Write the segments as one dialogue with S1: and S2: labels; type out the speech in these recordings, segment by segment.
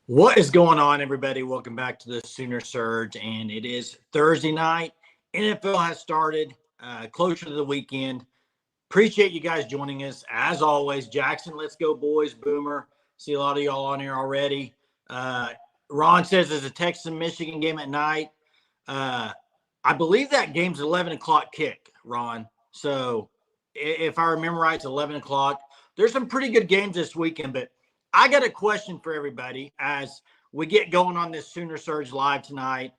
S1: What is going on, everybody? Welcome back to the Sooner Surge, and it is Thursday night. NFL has started, closer to the weekend. Appreciate you guys joining us. As always, Jackson, let's go, boys. Boomer, see a lot of y'all on here already. Uh, Ron says there's a Texas-Michigan game at night. Uh, I believe that game's 11 o'clock kick, Ron. So if I remember right, it's 11 o'clock. There's some pretty good games this weekend, but I got a question for everybody as we get going on this Sooner Surge live tonight.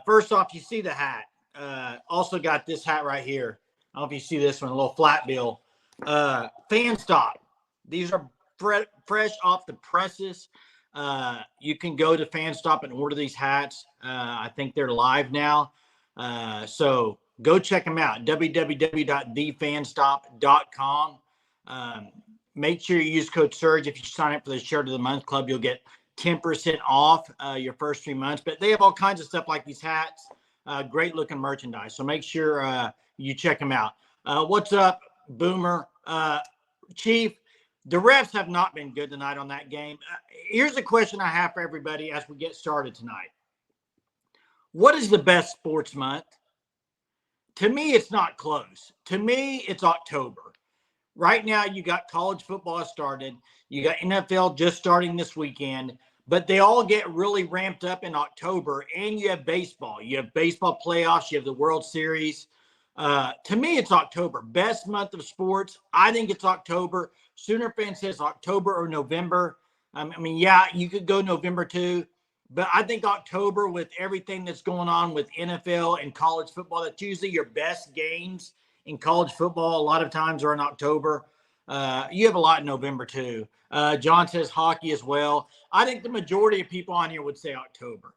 S1: First off, you see the hat. Also got this hat right here. I don't know if you see this one, a little flat bill. Fan stop. These are fresh off the presses. You can go to Fan Stop and order these hats. I think they're live now. So go check them out. www.thefanstop.com. Make sure you use code SURGE. If you sign up for the Shirt of the Month Club, you'll get 10% off your first 3 months. But they have all kinds of stuff like these hats, great looking merchandise. So make sure you check them out. What's up, Boomer? Chief, the refs have not been good tonight on that game. Here's a question I have for everybody as we get started tonight. What is the best sports month? To me, it's not close. To me, it's October. Right now, you got college football started. You got NFL just starting this weekend, but they all get really ramped up in October, and you have baseball. You have baseball playoffs. You have the World Series. To me, it's October. Best month of sports. I think it's October. Sooner fan says October or November. Yeah, you could go November too, but I think October with everything that's going on with NFL and college football, that's usually your best games in college football. A lot of times are in October. You have a lot in November too. John says hockey as well. I think the majority of people on here would say October.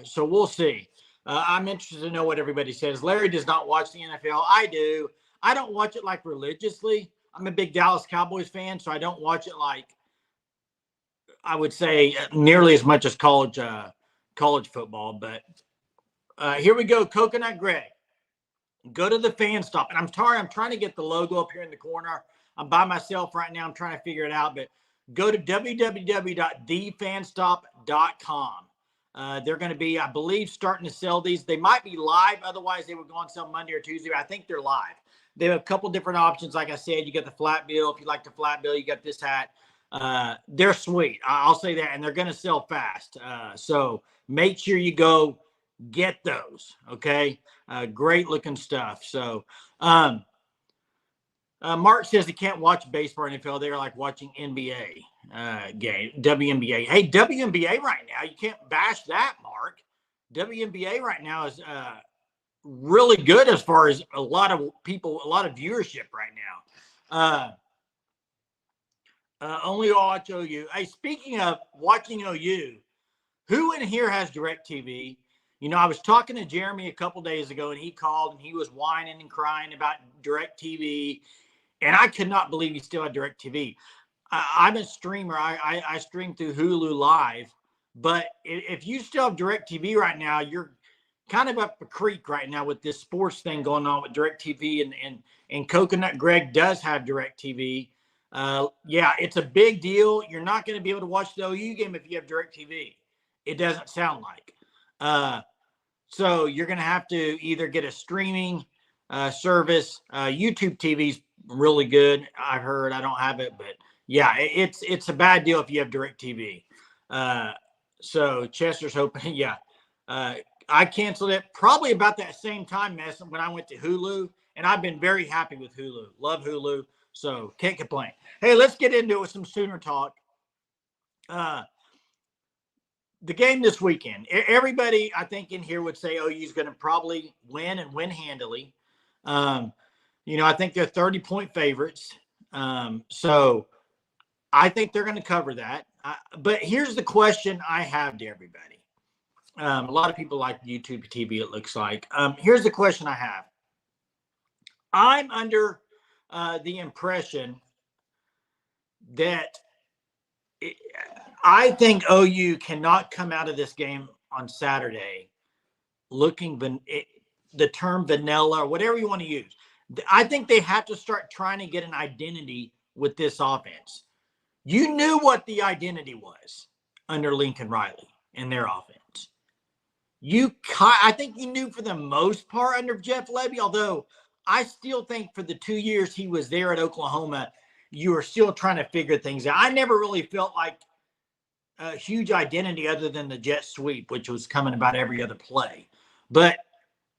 S1: So we'll see. I'm interested to know what everybody says. Larry does not watch the NFL. I do. I don't watch it like religiously. I'm a big Dallas Cowboys fan, so I don't watch it like, I would say, nearly as much as college football. But here we go. Coconut Greg. Go to the Fan Stop. And I'm trying to get the logo up here in the corner. I'm by myself right now. I'm trying to figure it out. But go to www.thefanstop.com. They're going to be, I believe, starting to sell these. They might be live. Otherwise, they would go on sale Monday or Tuesday. I think they're live. They have a couple different options. Like I said, you got the flat bill. If you like the flat bill, you got this hat. They're sweet. I'll say that. And they're going to sell fast. So make sure you go get those. Okay. Great looking stuff. So, Mark says he can't watch baseball or NFL. They're like watching NBA game, WNBA. Hey, WNBA right now, you can't bash that, Mark. WNBA right now is really good as far as a lot of people, a lot of viewership right now. Only watch OU. Hey, speaking of watching OU, who in here has DirecTV? You know, I was talking to Jeremy a couple days ago, and he called, and he was whining and crying about DirecTV, and I could not believe he still had DirecTV. I'm a streamer. I stream through Hulu Live, but if you still have DirecTV right now, you're kind of up a creek right now with this sports thing going on with DirecTV, and Coconut Greg does have DirecTV. Yeah, it's a big deal. You're not going to be able to watch the OU game if you have DirecTV. It doesn't sound like. So you're going to have to either get a streaming service. YouTube TV's really good. I've heard. I don't have it, but yeah, it's a bad deal if you have DirecTV. So Chester's hoping. Yeah, I canceled it probably about that same time, Messon, when I went to Hulu, and I've been very happy with Hulu. Love Hulu, so can't complain. Hey, let's get into it with some Sooner talk. The game this weekend, everybody I think in here would say OU is going to probably win and win handily. I think they're 30-point favorites. So I think they're going to cover that. But here's the question I have to everybody. A lot of people like YouTube TV, it looks like. Here's the question I have. I'm under the impression that I think OU cannot come out of this game on Saturday looking the term vanilla or whatever you want to use. I think they have to start trying to get an identity with this offense. You knew what the identity was. under Lincoln Riley and their offense. I think you knew for the most part under Jeff Lebby, although I still think for the 2 years he was there at Oklahoma, you were still trying to figure things out. I never really felt like a huge identity other than the jet sweep, which was coming about every other play. But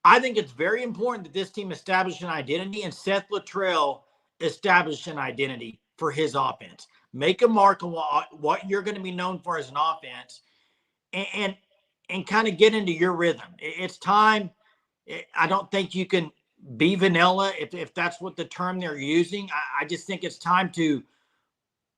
S1: I think it's very important that this team establish an identity, and Seth Luttrell establish an identity for his offense. Make a mark on what you're going to be known for as an offense, and kind of get into your rhythm. It's time. I don't think you can be vanilla if that's what the term they're using. I just think it's time to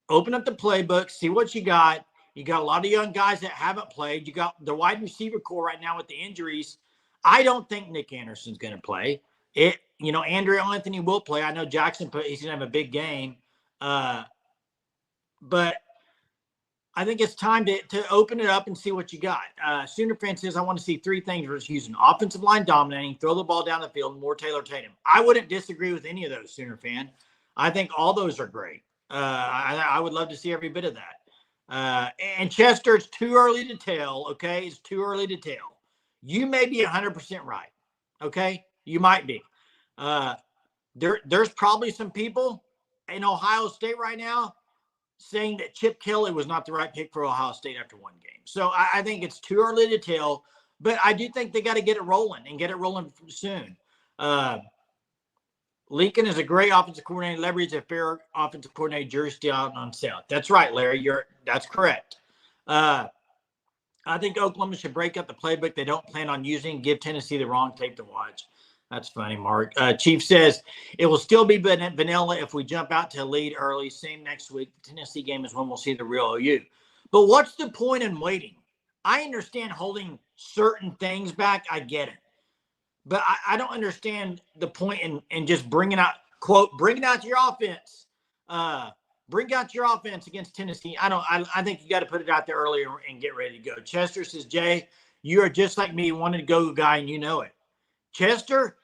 S1: open up the playbook, see what you got. You got a lot of young guys that haven't played. You got the wide receiver core right now with the injuries. I don't think Nick Anderson's going to play. Andrew Anthony will play. I know Jackson he's going to have a big game. But I think it's time to open it up and see what you got. Sooner fan says, I want to see three things versus Houston. Offensive line dominating, throw the ball down the field, more Taylor Tatum. I wouldn't disagree with any of those, Sooner fan. I think all those are great. I would love to see every bit of that. And Chester, it's too early to tell, okay? It's too early to tell. You may be 100% right, okay? You might be. There's probably some people in Ohio State right now saying that Chip Kelly was not the right pick for Ohio State after one game. So I think it's too early to tell, but I do think they got to get it rolling and get it rolling soon. Lincoln is a great offensive coordinator. Larry is a fair offensive coordinator. Jury's still out on South. That's right, Larry. That's correct. I think Oklahoma should break up the playbook they don't plan on using. Give Tennessee the wrong tape to watch. That's funny, Mark. Chief says it will still be vanilla if we jump out to a lead early. Same next week. The Tennessee game is when we'll see the real OU. But what's the point in waiting? I understand holding certain things back. I get it. But I don't understand the point in just bringing out your offense. Bring out your offense against Tennessee. I think you got to put it out there earlier and get ready to go. Chester says, Jay, you are just like me, wanted to go guy, and you know it. Chester,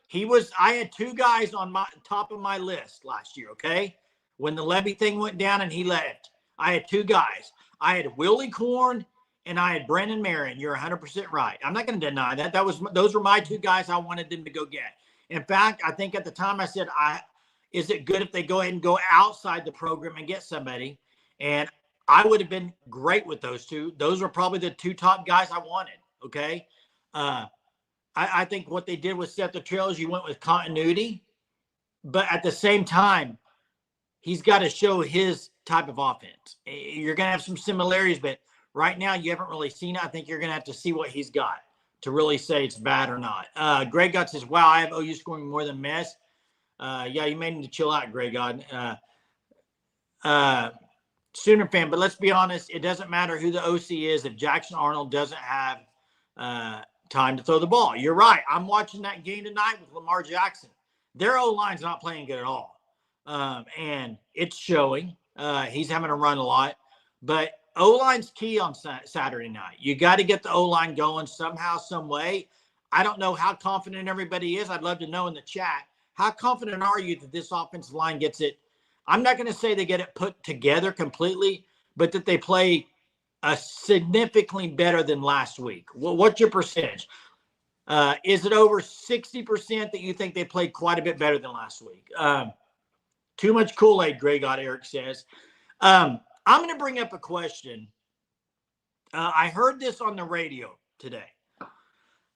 S1: I had two guys on my top of my list last year, okay? When the Levy thing went down and he left, I had two guys. I had Willie Corn and I had Brandon Marion. You're 100% right. I'm not going to deny that. Those were my two guys I wanted them to go get. In fact, I think at the time I said, is it good if they go ahead and go outside the program and get somebody? And I would have been great with those two. Those were probably the two top guys I wanted, okay? I think what they did with Seth Luttrell is you went with continuity, but at the same time, he's got to show his type of offense. You're going to have some similarities, but right now you haven't really seen it. I think you're going to have to see what he's got to really say it's bad or not. Greg God says, wow, I have OU scoring more than Mess. Yeah, you may need to chill out, Greg God. Sooner fan, but let's be honest, it doesn't matter who the OC is if Jackson Arnold doesn't have time to throw the ball. You're right. I'm watching that game tonight with Lamar Jackson. Their O-line's not playing good at all. And it's showing. He's having to run a lot. But O-line's key on Saturday night. You got to get the O-line going somehow, some way. I don't know how confident everybody is. I'd love to know in the chat. How confident are you that this offensive line gets it? I'm not going to say they get it put together completely, but that they play significantly better than last week. What's your percentage? Is it over 60% that you think they played quite a bit better than last week? Too much Kool-Aid, Greg God, Eric says. I'm going to bring up a question. I heard this on the radio today.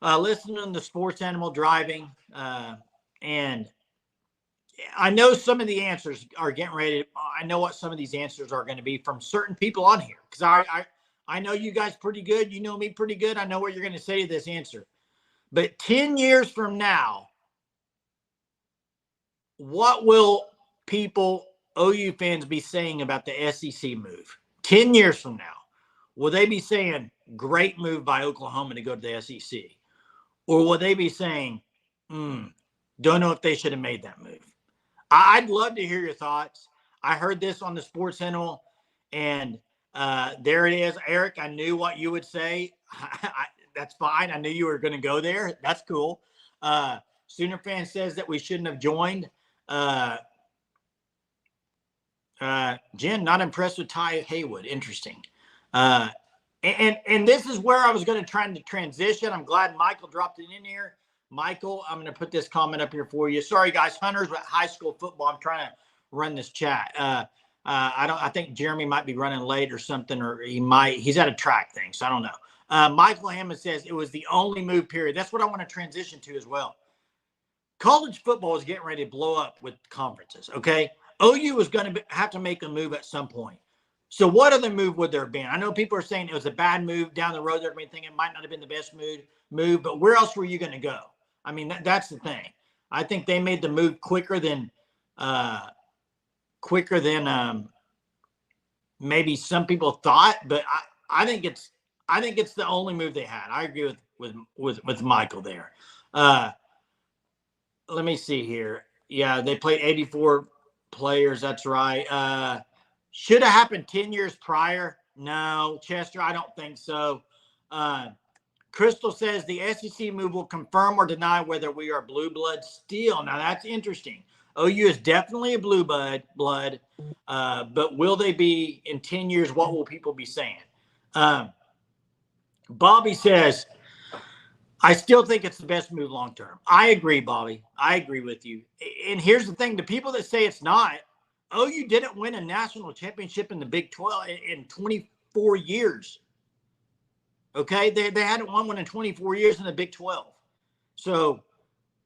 S1: Listening to the Sports Animal driving, and I know some of the answers are getting ready. I know what some of these answers are going to be from certain people on here, because I know you guys pretty good. You know me pretty good. I know what you're going to say to this answer. But 10 years from now, what will people, OU fans, be saying about the SEC move? 10 years from now, will they be saying, great move by Oklahoma to go to the SEC? Or will they be saying, don't know if they should have made that move? I'd love to hear your thoughts. I heard this on the Sports Animal, and there it is. Eric, I knew what you would say. That's fine. I knew you were going to go there. That's cool. Sooner fan says that we shouldn't have joined. Jen, not impressed with Ty Haywood. Interesting. And this is where I was going to try to transition. I'm glad Michael dropped it in here. Michael, I'm going to put this comment up here for you. Sorry, guys. Hunter's with high school football. I'm trying to run this chat. I think Jeremy might be running late or something, or he's at a track thing. So I don't know. Michael Hammond says it was the only move, period. That's what I want to transition to as well. College football is getting ready to blow up with conferences. Okay. OU is going to have to make a move at some point. So what other move would there have been? I know people are saying it was a bad move down the road. They're thinking it might not have been the best move, but where else were you going to go? I mean, that's the thing. I think they made the move quicker than maybe some people thought, but I think it's the only move they had. I agree with Michael there. Let me see here. Yeah, they played 84 players. That's right. Should have happened 10 years prior. No, Chester, I don't think so. Crystal says the SEC move will confirm or deny whether we are blue blood still. Now, that's interesting. OU is definitely a blue blood, but will they be in 10 years? What will people be saying? Bobby says, I still think it's the best move long term. I agree, Bobby. I agree with you. And here's the thing. The people that say it's not, OU didn't win a national championship in the Big 12 in 24 years. Okay? They hadn't won one in 24 years in the Big 12. So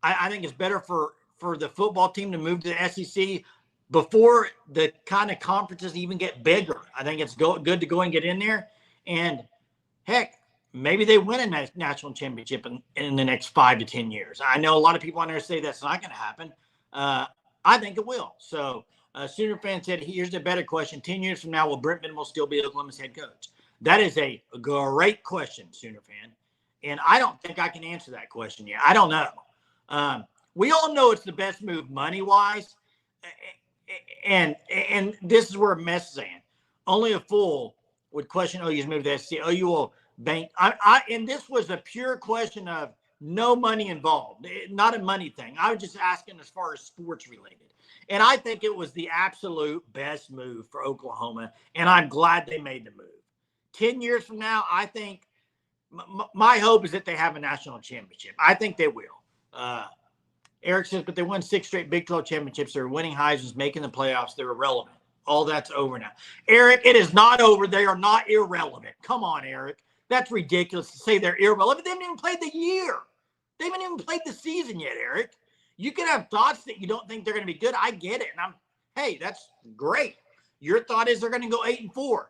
S1: I think it's better for the football team to move to the SEC before the kind of conferences even get bigger. I think it's good to go and get in there. And, heck, maybe they win a national championship in the next 5 to 10 years. I know a lot of people on there say that's not going to happen. I think it will. So, Sooner fan said, here's a better question. 10 years from now, will Brent Venables still be Oklahoma's head coach? That is a great question, Sooner fan. And I don't think I can answer that question yet. I don't know. We all know it's the best move money-wise. And this is where mess is in. Only a fool would question OU's move to the SEC. OU will bank. And this was a pure question of no money involved, not a money thing. I was just asking as far as sports related. And I think it was the absolute best move for Oklahoma, and I'm glad they made the move. 10 years from now, I think my hope is that they have a national championship. I think they will. Eric says, but they won 6 straight Big 12 championships. They're winning Heisman's, making the playoffs. They're irrelevant. All that's over now. Eric, it is not over. They are not irrelevant. Come on, Eric. That's ridiculous to say they're irrelevant. They haven't even played the year. They haven't even played the season yet, Eric. You can have thoughts that you don't think they're going to be good. I get it. And hey, that's great. Your thought is they're going to go 8-4.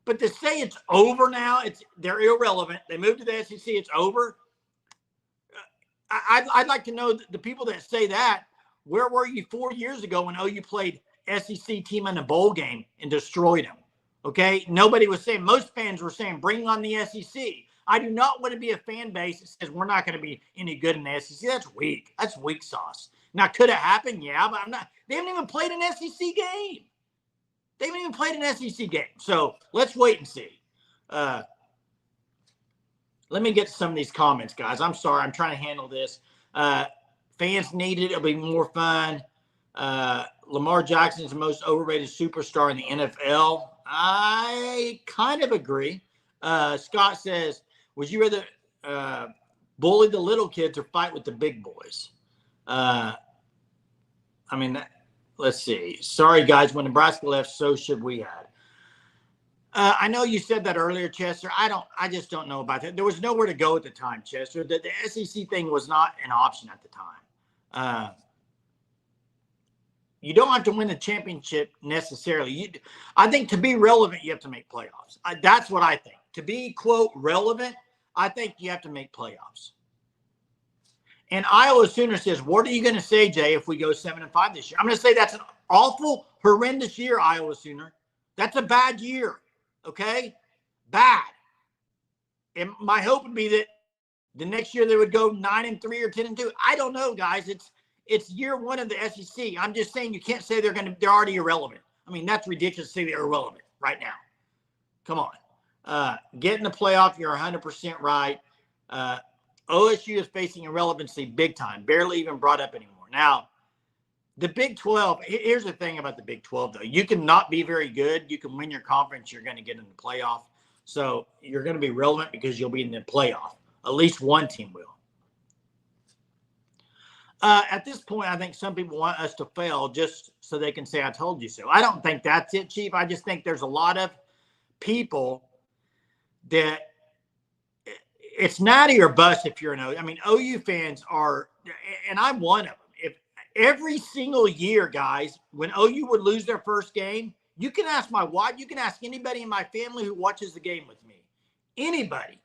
S1: But to say it's over now, they're irrelevant. They moved to the SEC. It's over. I'd like to know the people that say that, where were you 4 years ago when OU played SEC team in a bowl game and destroyed them? Okay? Nobody was saying, most fans were saying, bring on the SEC. I do not want to be a fan base that says we're not going to be any good in the SEC. That's weak. That's weak sauce. Now, could it happen? Yeah, but I'm not. They haven't even played an SEC game. They haven't even played an SEC game. So let's wait and see. Let me get to some of these comments, guys. I'm sorry. I'm trying to handle this. Fans need it. It'll be more fun. Lamar Jackson is the most overrated superstar in the NFL. I kind of agree. Scott says, would you rather bully the little kids or fight with the big boys? Let's see. Sorry, guys. When Nebraska left, so should we have. I know you said that earlier, Chester. I just don't know about that. There was nowhere to go at the time, Chester. The SEC thing was not an option at the time. You don't have to win the championship necessarily. I think to be relevant, you have to make playoffs. That's what I think. To be, quote, relevant, I think you have to make playoffs. And Iowa Sooner says, what are you going to say, Jay, if we go 7-5 this year? I'm going to say that's an awful, horrendous year, Iowa Sooner. That's a bad year, okay? Bad. And my hope would be that the next year they would go 9-3 or 10-2. I don't know, guys. It's year one of the SEC. I'm just saying you can't say they're already irrelevant. I mean, that's ridiculous to say they're irrelevant right now. Come on. Get in the playoff. You're 100% right. OSU is facing irrelevancy big time, barely even brought up anymore. Now, the Big 12, here's the thing about the Big 12, though. You can not be very good. You can win your conference. You're going to get in the playoff. So you're going to be relevant because you'll be in the playoff. At least one team will. At this point, I think some people want us to fail just so they can say, I told you so. I don't think that's it, Chief. I just think there's a lot of people that it's natty or bust if you're an OU. I mean, OU fans are, and I'm one of them. If every single year, guys, when OU would lose their first game, you can ask my wife, you can ask anybody in my family who watches the game with me. Anybody.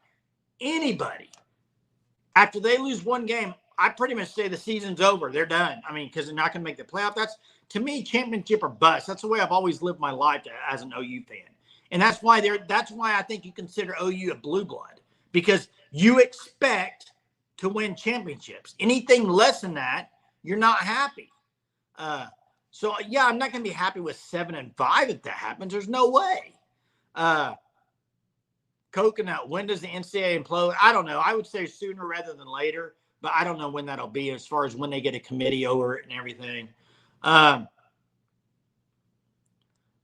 S1: After they lose one game, I pretty much say the season's over. They're done. I mean, because they're not going to make the playoff. That's, to me, championship or bust. That's the way I've always lived my life as an OU fan. And that's why I think you consider OU a blue blood, because you expect to win championships. Anything less than that, you're not happy. So yeah, I'm not going to be happy with 7-5 if that happens. There's no way. Coconut, when does the NCAA implode? I don't know. I would say sooner rather than later, but I don't know when that'll be as far as when they get a committee over it and everything.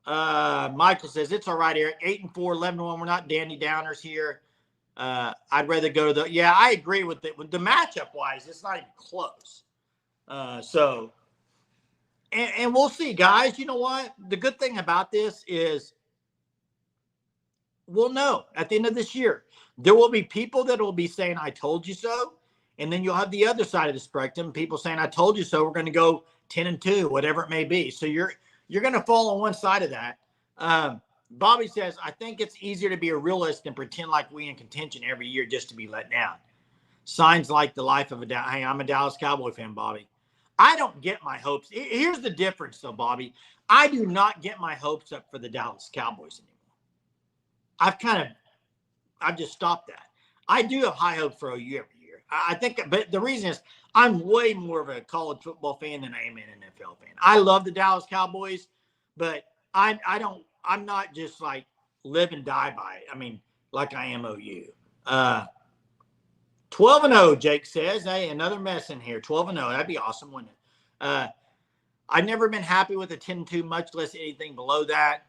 S1: Michael says, it's all right, Eric. 8-4, 11-1. We're not Danny Downers here. I'd rather go to the – yeah, I agree with it. With the matchup-wise, it's not even close. And we'll see, guys. You know what? The good thing about this is we'll know at the end of this year. There will be people that will be saying, I told you so. And then you'll have the other side of the spectrum, people saying, I told you so. We're going to go 10-2, whatever it may be. So you're going to fall on one side of that. Bobby says, I think it's easier to be a realist than pretend like we in contention every year just to be let down. Signs like the life of a – hey, I'm a Dallas Cowboy fan, Bobby. I don't get my hopes. Here's the difference, though, Bobby. I do not get my hopes up for the Dallas Cowboys anymore. I've just stopped that. I do have high hopes for OU every year. I think, but the reason is I'm way more of a college football fan than I am an NFL fan. I love the Dallas Cowboys, but I'm not just like live and die by it. I mean, like I am OU. 12-0, Jake says. Hey, another mess in here. 12-0. That'd be awesome, wouldn't it? I've never been happy with a 10-2, much less anything below that.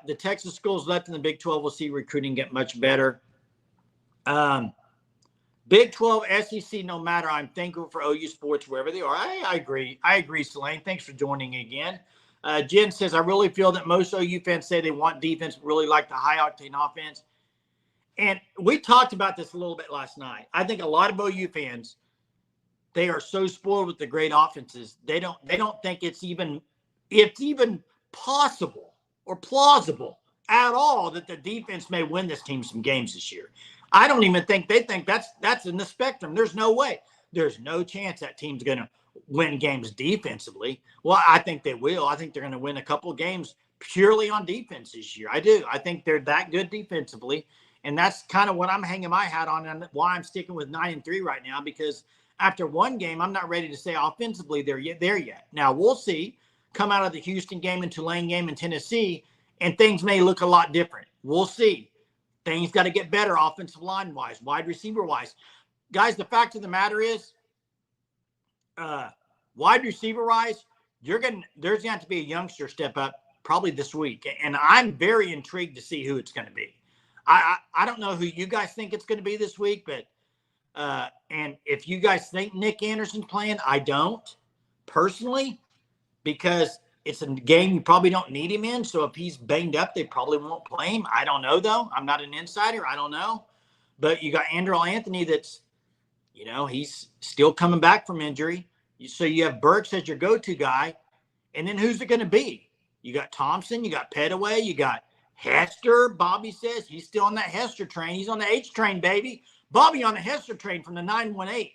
S1: The Texas schools left in the Big 12 will see recruiting get much better. Big 12, SEC, no matter. I'm thankful for OU sports wherever they are. I agree. I agree, Selene. Thanks for joining again. Jen says, I really feel that most OU fans say they want defense, but really like the high-octane offense. And we talked about this a little bit last night. I think a lot of OU fans, they are so spoiled with the great offenses. They don't think it's even possible or plausible at all that the defense may win this team some games this year. I don't even think they think that's in the spectrum. There's no way. There's no chance that team's going to win games defensively. Well, I think they will. I think they're going to win a couple of games purely on defense this year. I do. I think they're that good defensively. And that's kind of what I'm hanging my hat on and why I'm sticking with 9-3 right now, because after one game, I'm not ready to say offensively they're there yet. Now, we'll see. Come out of the Houston game and Tulane game in Tennessee, and things may look a lot different. We'll see. Things got to get better offensive line-wise, wide receiver-wise. Guys, the fact of the matter is, wide receiver-wise, there's going to have to be a youngster step up probably this week. And I'm very intrigued to see who it's going to be. I don't know who you guys think it's going to be this week, but and if you guys think Nick Anderson's playing, I don't personally, because it's a game you probably don't need him in. So if he's banged up, they probably won't play him. I don't know, though. I'm not an insider. I don't know. But you got Andrew Anthony that's, he's still coming back from injury. So you have Burks as your go-to guy. And then who's it going to be? You got Thompson. You got Petaway. You got Hester. Bobby says he's still on that Hester train. He's on the H train, baby. Bobby on the Hester train from the 918.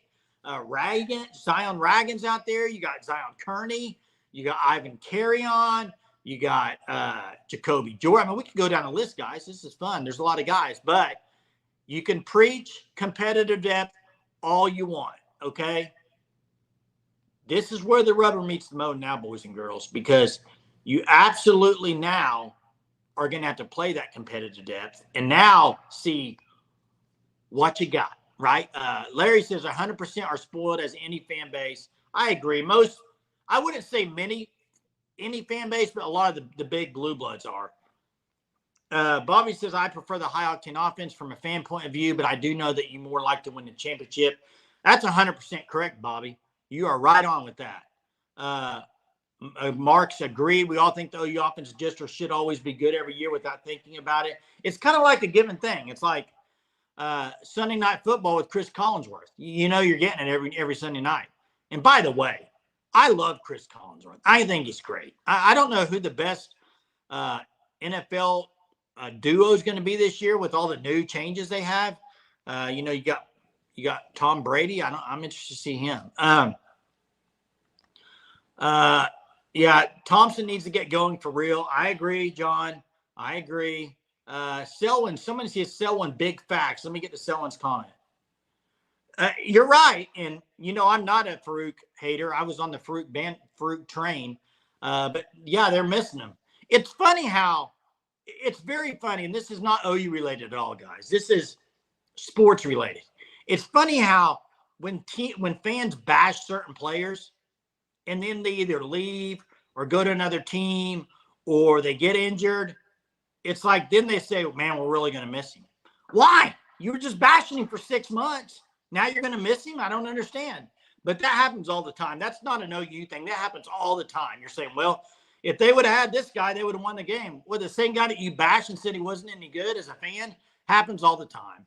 S1: Zion Raggins out there. You got Zion Kearney. You got Ivan Carrion. You got Jacoby Jordan. I mean, we could go down the list, guys. This is fun. There's a lot of guys. But you can preach competitive depth all you want, okay? This is where the rubber meets the road now, boys and girls, because you absolutely now are going to have to play that competitive depth and now see what you got, right? Larry says 100% are spoiled as any fan base. I agree. I wouldn't say any fan base, but a lot of the big blue bloods are. Bobby says, I prefer the high octane offense from a fan point of view, but I do know that you more like to win the championship. That's 100% correct, Bobby. You are right on with that. Marks agree. We all think the OU offense just or should always be good every year without thinking about it. It's kind of like a given thing. It's like Sunday Night Football with Chris Collinsworth. You know you're getting it every Sunday night. And by the way, I love Chris Collinsworth. I think he's great. I don't know who the best NFL duo is going to be this year with all the new changes they have. You got Tom Brady. I'm interested to see him. Yeah, Thompson needs to get going for real. I agree, John. I agree. Selwyn, someone says Selwyn big facts. Let me get to Selwyn's comment. You're right. And, I'm not a Farouk hater. I was on the Farouk train. But, yeah, they're missing him. It's very funny, and this is not OU related at all, guys. This is sports related. It's funny how when fans bash certain players and then they either leave or go to another team or they get injured, it's like then they say, man, we're really going to miss him. Why? You were just bashing him for 6 months. Now you're going to miss him? I don't understand. But that happens all the time. That's not an OU thing. That happens all the time. You're saying, well, if they would have had this guy, they would have won the game. Well, the same guy that you bashed and said he wasn't any good as a fan happens all the time.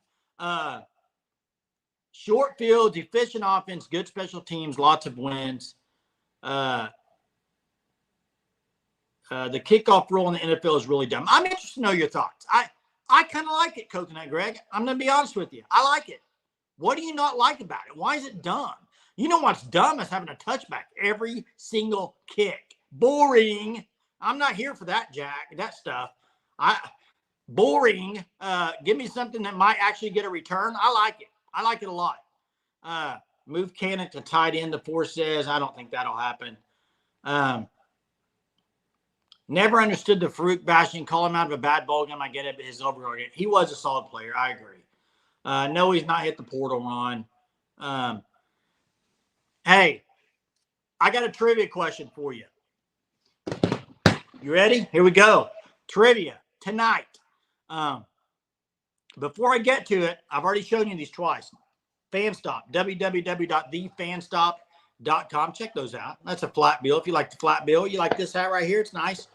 S1: Short fields, efficient offense, good special teams, lots of wins. The kickoff rule in the NFL is really dumb. I'm interested to know your thoughts. I kind of like it, Coconut Greg. I'm going to be honest with you. I like it. What do you not like about it? Why is it dumb? You know what's dumb is having a touchback every single kick. Boring. I'm not here for that, Jack. That stuff. Boring. Give me something that might actually get a return. I like it. I like it a lot. Move Cannon to tight end, the four says. I don't think that'll happen. Never understood the Farouk bashing. Call him out of a bad ball game. I get it, but his overall game. He was a solid player. I agree. No, he's not hit the portal run. Hey, I got a trivia question for you. You ready? Here we go. Trivia tonight. Before I get to it, I've already shown you these twice. FanStop, www.thefanstop.com. Check those out. That's a flat bill. If you like the flat bill, you like this hat right here. It's nice.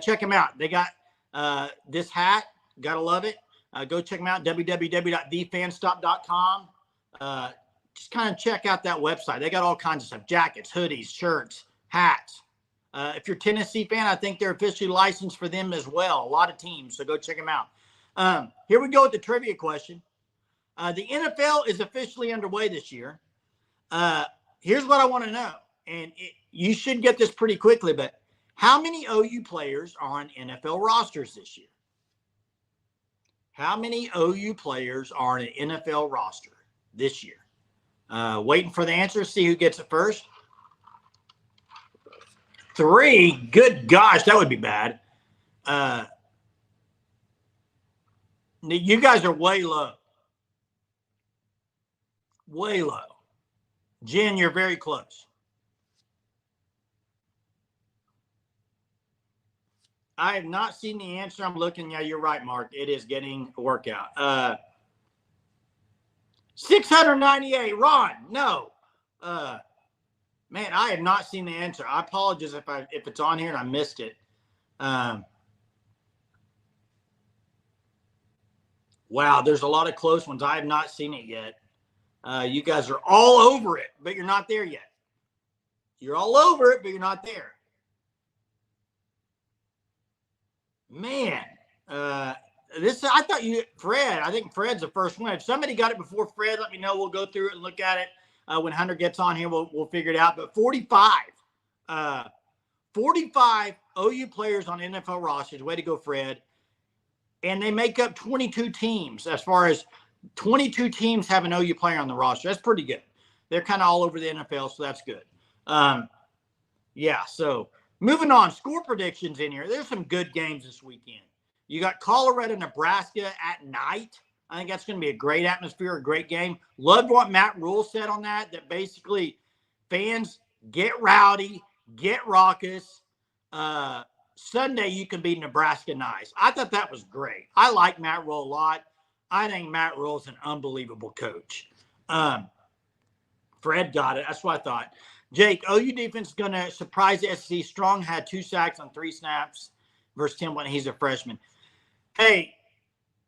S1: Check them out. They got this hat. Gotta love it. Go check them out. www.thefanstop.com. Just kind of check out that website. They got all kinds of stuff. Jackets, hoodies, shirts, hats. If you're a Tennessee fan, I think they're officially licensed for them as well. A lot of teams, so go check them out. Here we go with the trivia question. The NFL is officially underway this year. Here's what I want to know, and you should get this pretty quickly, but how many OU players are on NFL rosters this year? How many OU players are on an NFL roster this year? Waiting for the answer. See who gets it first. 3. Good gosh, that would be bad. You guys are way low. Way low. Jen, you're very close. I have not seen the answer. I'm looking. Yeah, you're right, Mark. It is getting a workout. 698. Ron, no. Man, I have not seen the answer. I apologize if it's on here and I missed it. Wow, there's a lot of close ones. I have not seen it yet. You guys are all over it, but you're not there yet. You're all over it, but you're not there. Man, I think Fred's the first one. If somebody got it before Fred, let me know. We'll go through it and look at it. When Hunter gets on here, we'll figure it out. But 45 OU players on NFL rosters. Way to go, Fred. And they make up 22 teams. As far as 22 teams have an OU player on the roster. That's pretty good. They're kind of all over the NFL, so that's good. Yeah, so moving on. Score predictions in here. There's some good games this weekend. You got Colorado, Nebraska at night. I think that's going to be a great atmosphere, a great game. Loved what Matt Rule said on that basically fans get rowdy, get raucous, Sunday you can beat Nebraska nice. I thought that was great. I like Matt Rule a lot. I think Matt Rule is an unbelievable coach. Fred got it. That's what I thought. Jake, OU defense is going to surprise the SEC. Strong had 2 sacks on 3 snaps versus Timberland. He's a freshman. Hey,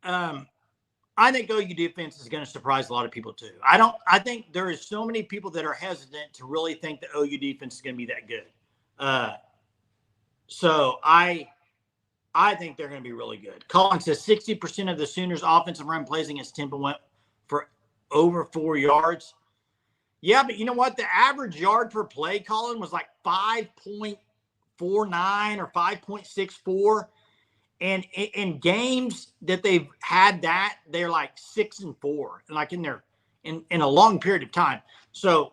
S1: I think OU defense is going to surprise a lot of people too. I think there is so many people that are hesitant to really think that OU defense is going to be that good. So I think they're going to be really good. Colin says 60% of the Sooners' offensive run plays against Temple went for over 4 yards. Yeah, but you know what? The average yard per play, Colin, was like 5.49 or 5.64. And in games that they've had that, they're like 6-4, and like in a long period of time. So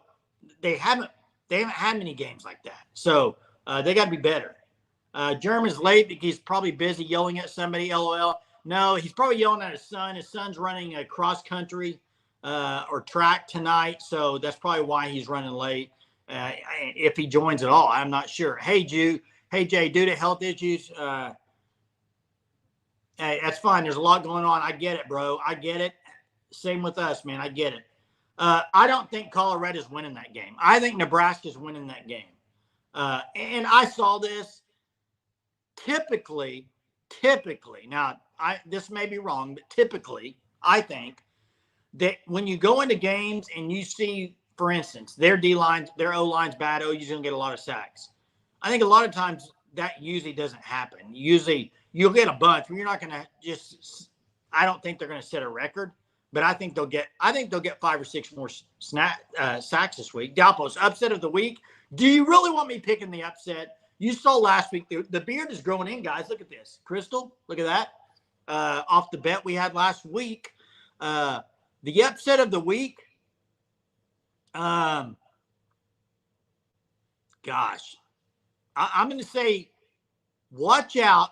S1: they haven't had many games like that. So they got to be better. German's late because he's probably busy yelling at somebody. LOL. No, he's probably yelling at his son. His son's running a cross country or track tonight, so that's probably why he's running late. If he joins at all, I'm not sure. Hey, Jay, due to health issues. Hey, that's fine. There's a lot going on. I get it, bro. I get it. Same with us, man. I get it. I don't think Colorado's winning that game. I think Nebraska's winning that game. And I saw this typically, now this may be wrong, but typically, I think that when you go into games and you see, for instance, their D-line, their O-line's bad, OU's going to get a lot of sacks. I think a lot of times that usually doesn't happen. Usually you'll get a bunch, but you're not going to just – I don't think they're going to set a record, but I think they'll get 5 or 6 more sacks this week. Dalpo's upset of the week. Do you really want me picking the upset? You saw last week, the beard is growing in, guys. Look at this. Crystal, look at that. Off the bet we had last week. The upset of the week, gosh, I'm going to say watch out.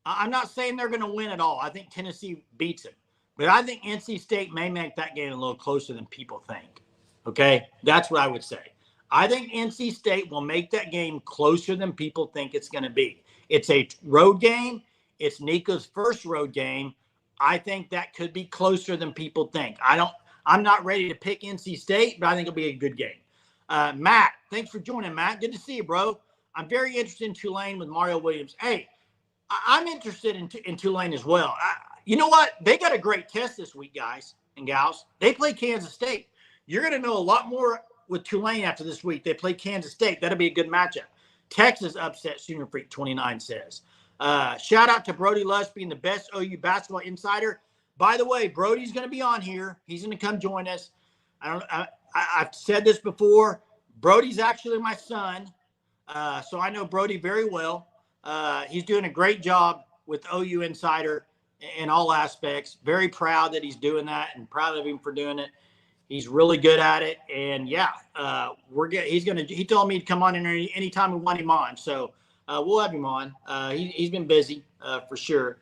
S1: I'm not saying they're going to win at all. I think Tennessee beats them. But I think NC State may make that game a little closer than people think. Okay? That's what I would say. I think NC State will make that game closer than people think it's going to be. It's a road game. It's Nico's first road game. I think that could be closer than people think. I'm not ready to pick NC State, but I think it'll be a good game. Matt, thanks for joining, Matt. Good to see you, bro. I'm very interested in Tulane with Mario Williams. Hey, I'm interested in Tulane as well. You know what? They got a great test this week, guys and gals. They play Kansas State. You're going to know a lot more with Tulane after this week. They play Kansas State. That'll be a good matchup. Texas upset Sooner Freak 29 says. Shout out to Brody Lush being the best OU basketball insider. By the way, Brody's going to be on here. He's going to come join us. I've said this before. Brody's actually my son. So I know Brody very well. He's doing a great job with OU Insider in all aspects. Very proud that he's doing that and proud of him for doing it. He's really good at it. And yeah, he told me to come on in anytime we want him on. So we'll have him on. He's been busy for sure.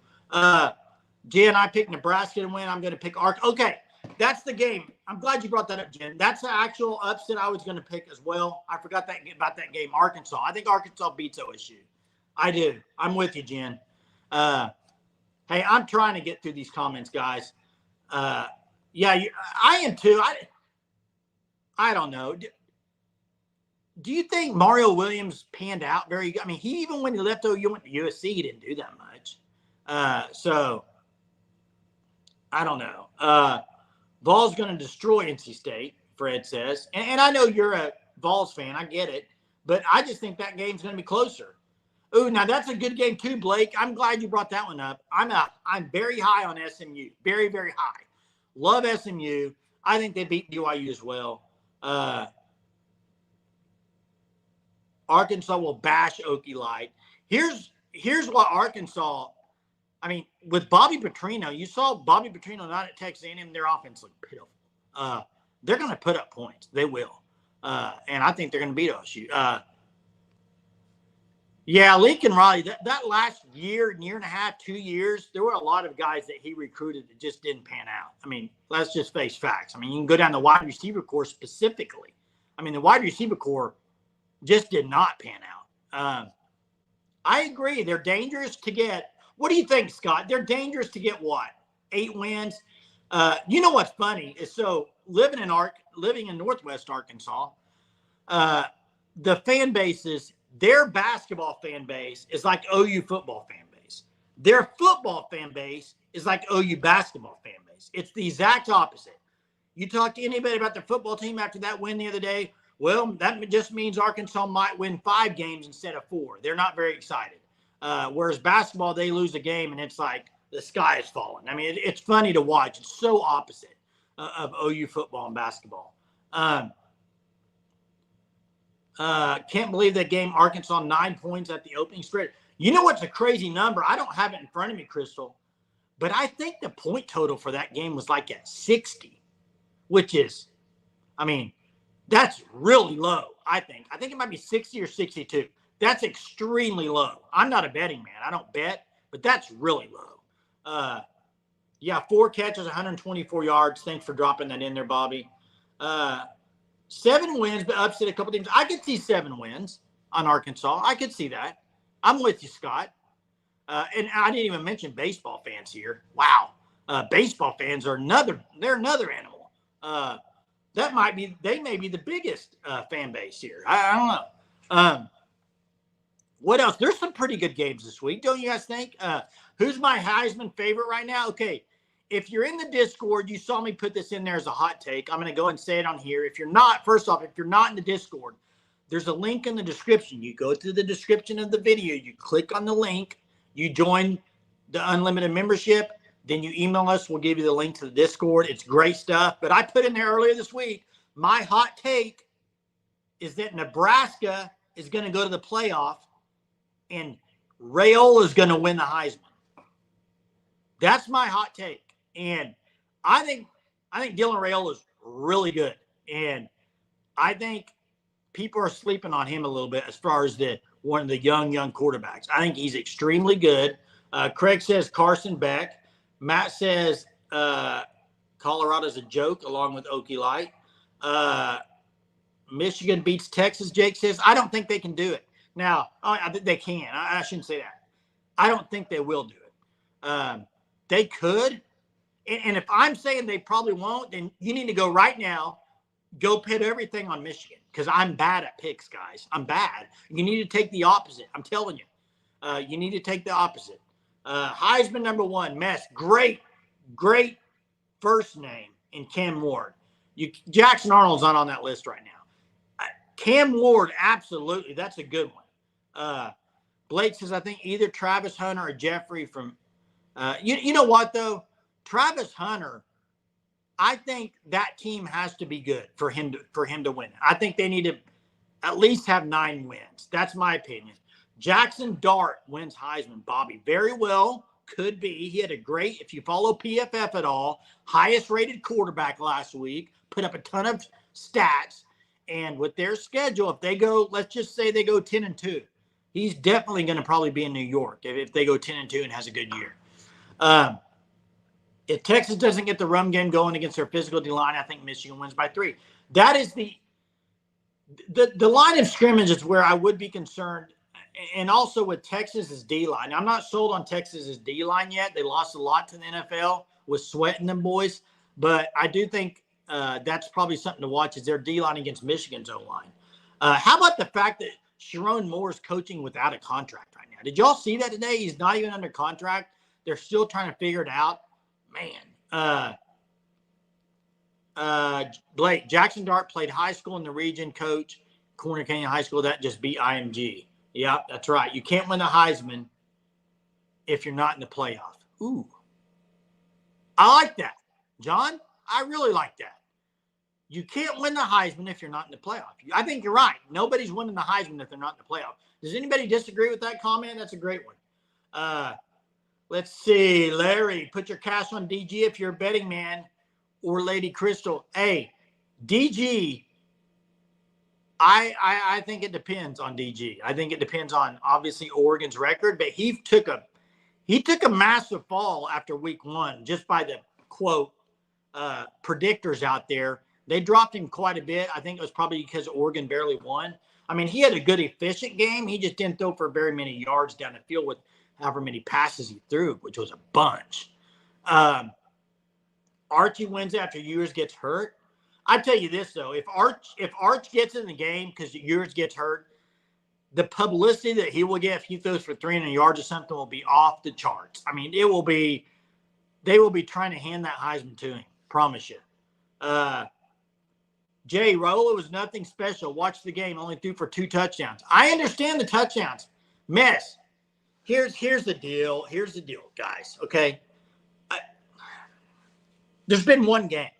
S1: Jen, I picked Nebraska to win. I'm going to pick Okay, that's the game. I'm glad you brought that up, Jen. That's the actual upset I was going to pick as well. I forgot about that game, Arkansas. I think Arkansas beats OSU. I do. I'm with you, Jen. Hey, I'm trying to get through these comments, guys. Yeah, I am too. I don't know. Do you think Mario Williams panned out very good? I mean, even when he left OU, went to USC, he didn't do that much. So I don't know. Vol's going to destroy NC State, Fred says. And I know you're a Vols fan. I get it. But I just think that game's going to be closer. Ooh, now that's a good game too, Blake. I'm glad you brought that one up. I'm very high on SMU. Very, very high. Love SMU. I think they beat BYU as well. Arkansas will bash Okie Light. Here's what Arkansas – I mean, with Bobby Petrino, you saw Bobby Petrino not at Texas A&M. Their offense looked pitiful. They're going to put up points. They will. And I think they're going to beat OSU. Yeah, Lincoln Riley, that last year and a half, 2 years, there were a lot of guys that he recruited that just didn't pan out. I mean, let's just face facts. I mean, you can go down the wide receiver corps specifically. I mean, the wide receiver corps just did not pan out. I agree. They're dangerous to get. What do you think, Scott? They're dangerous to get what? 8 wins. You know what's funny is so living in Northwest Arkansas, the fan bases, their basketball fan base is like OU football fan base. Their football fan base is like OU basketball fan base. It's the exact opposite. You talk to anybody about their football team after that win the other day, well, that just means Arkansas might win 5 games instead of 4. They're not very excited. Whereas basketball, they lose a game and it's like the sky is falling. I mean, it's funny to watch. It's so opposite of OU football and basketball. Can't believe that game. Arkansas 9 points at the opening spread. You know what's a crazy number? I don't have it in front of me, Crystal, but I think the point total for that game was like at 60, which is, I mean, that's really low, I think. I think it might be 60 or 62. That's extremely low. I'm not a betting man. I don't bet, but that's really low. Yeah, 4 catches, 124 yards. Thanks for dropping that in there, Bobby. 7 wins, but upset a couple teams. I could see 7 wins on Arkansas. I could see that. I'm with you, Scott. And I didn't even mention baseball fans here. Wow. Baseball fans are another animal. They may be the biggest fan base here. I don't know. What else? There's some pretty good games this week, don't you guys think? Who's my Heisman favorite right now? Okay, if you're in the Discord, you saw me put this in there as a hot take. I'm going to go and say it on here. If you're not, first off, if you're not in the Discord, there's a link in the description. You go to the description of the video, you click on the link, you join the unlimited membership, then you email us. We'll give you the link to the Discord. It's great stuff. But I put in there earlier this week, my hot take is that Nebraska is going to go to the playoff and Raiola is going to win the Heisman. That's my hot take. And I think Dylan Raiola is really good. And I think people are sleeping on him a little bit as far as one of the young quarterbacks. I think he's extremely good. Craig says Carson Beck. Matt says Colorado's a joke along with Okie Light. Michigan beats Texas, Jake says. I don't think they can do it. Now, I think they can. I shouldn't say that. I don't think they will do it. They could. And if I'm saying they probably won't, then you need to go right now, go put everything on Michigan because I'm bad at picks, guys. I'm bad. You need to take the opposite. I'm telling you. You need to take the opposite. Heisman number 1, Mess. Great first name in Cam Ward. Jackson Arnold's not on that list right now. Cam Ward, absolutely. That's a good one. Blake says, I think either Travis Hunter or Jeffrey from you know what, though? Travis Hunter, I think that team has to be good for him to win. I think they need to at least have 9 wins. That's my opinion. Jackson Dart wins Heisman, Bobby. Very well. Could be. He had a great, if you follow PFF at all, highest rated quarterback last week, put up a ton of stats. And with their schedule, if they go, let's just say they go 10-2, he's definitely going to probably be in New York if they go 10-2 and has a good year. If Texas doesn't get the run game going against their physical D-line, I think Michigan wins by 3. That is the line of scrimmage is where I would be concerned. And also with Texas's D-line. I'm not sold on Texas's D-line yet. They lost a lot to the NFL with Sweat and them boys. But I do think that's probably something to watch is their D-line against Michigan's O-line. How about the fact that Sharon Moore is coaching without a contract right now? Did y'all see that today? He's not even under contract. They're still trying to figure it out. Man. Blake, Jackson Dart played high school in the region, coach, Corner Canyon High School. That just beat IMG. Yeah, that's right. You can't win the Heisman if you're not in the playoff. Ooh. I like that. John, I really like that. You can't win the Heisman if you're not in the playoff. I think you're right. Nobody's winning the Heisman if they're not in the playoff. Does anybody disagree with that comment? That's a great one. Let's see. Larry, put your cash on DG if you're a betting man or Lady Crystal. Hey, DG, I think it depends on DG. I think it depends on obviously Oregon's record, but he took a massive fall after week 1 just by the quote predictors out there. They dropped him quite a bit. I think it was probably because Oregon barely won. I mean, he had a good, efficient game. He just didn't throw for very many yards down the field with however many passes he threw, which was a bunch. Archie wins after Ewers gets hurt. I tell you this though, if Arch gets in the game because Ewers gets hurt, the publicity that he will get if he throws for 300 yards or something will be off the charts. I mean, they will be trying to hand that Heisman to him. Promise you. Jay, Raul was nothing special. Watch the game. Only threw for 2 touchdowns. I understand the touchdowns. Mess. Here's the deal. Here's the deal, guys. Okay. There's been one game.